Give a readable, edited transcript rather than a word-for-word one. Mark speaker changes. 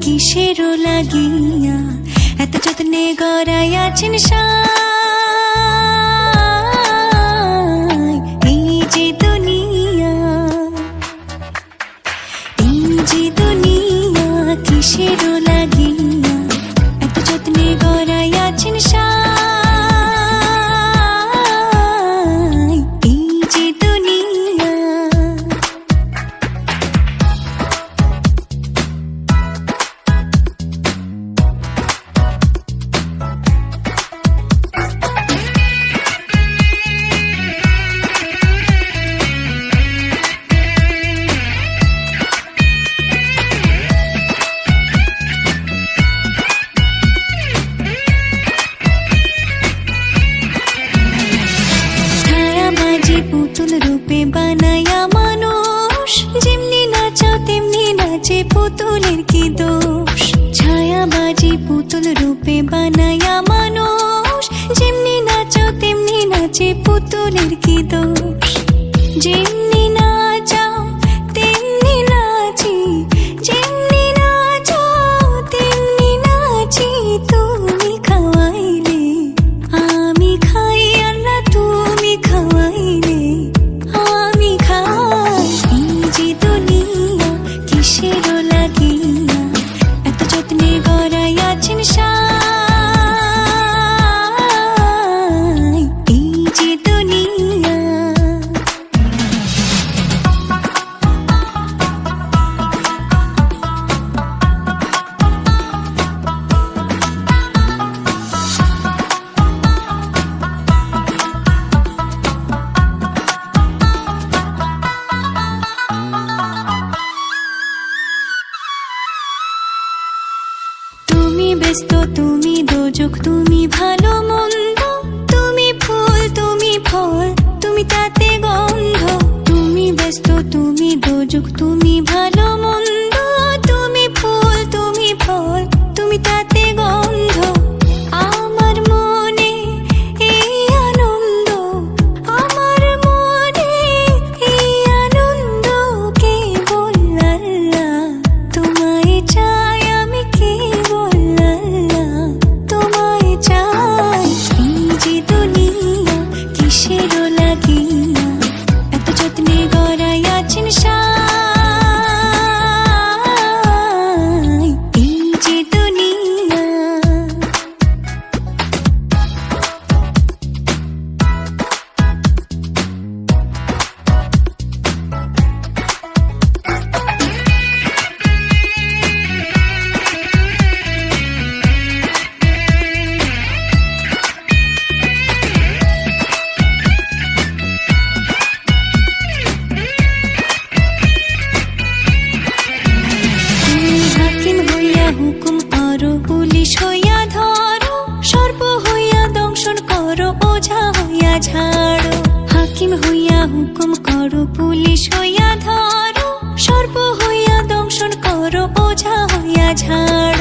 Speaker 1: কিসেরও লাগিয়া এত যত্নে গড়াইয়াছেন সাই। এই যে দুনিয়া, এই যে দুনিয়া কিসেরও লাগিয়া এত যত্নে গড়াইয়াছেন সাই। এই যে দুনিয়া, পুতুল রূপে বানায়া মানুষ, যেমনি নাচাও তেমনি নাচে, পুতুলের কি দোষ। ছায়াবাজি পুতুল রূপে বানায়া মানুষ, যেমনি নাচাও তেমনি নাচে, পুতুলের কি দোষ। যেমনি নাচাও তেমনি নাচি, যেমনি নাচাও তেমনি নাচি, তুমি খাওয়াইলে আমি খাই, আল্লাহ তুমি খাওয়াইলে আমি খাই। এই যে দুনিয়া কিসেরও লাগিয়া এত যত্নে গড়াইয়াছেন সাই। এই যে দুনিয়া, তুমি ব্যস্ত, তুমি দোজক, তুমি ভালো মন্দ, তুমি ফুল, তুমি ফল, তুমি তাতে গন্ধ। তুমি ব্যস্ত, তুমি দোজক, তুমি ভালো মন্দ, তুমি ফুল, তুমি ফল, তুমি তাতে গন্ধ। আমার মনে এই আনন্দ, আমার মনে এই আনন্দ, কেবল আল্লাহ তোমায় চাই, আমি কেবল আল্লাহ তোমায় চাই। এই যে দুনিয়া কিসেরও লাগিয়া এত যত্নে গড়াইয়াছেন সাই। এই যে দুনিয়া, হুকুম করো, পুলিশ হইয়া ধরো, সর্প হইয়া দংশন করো, ওঝা হইয়া ঝাড়ো। হাকিম হইয়া হুকুম করো, পুলিশ হইয়া ধরো, সর্প হইয়া দংশন করো, ওঝা হইয়া ঝাড়ো।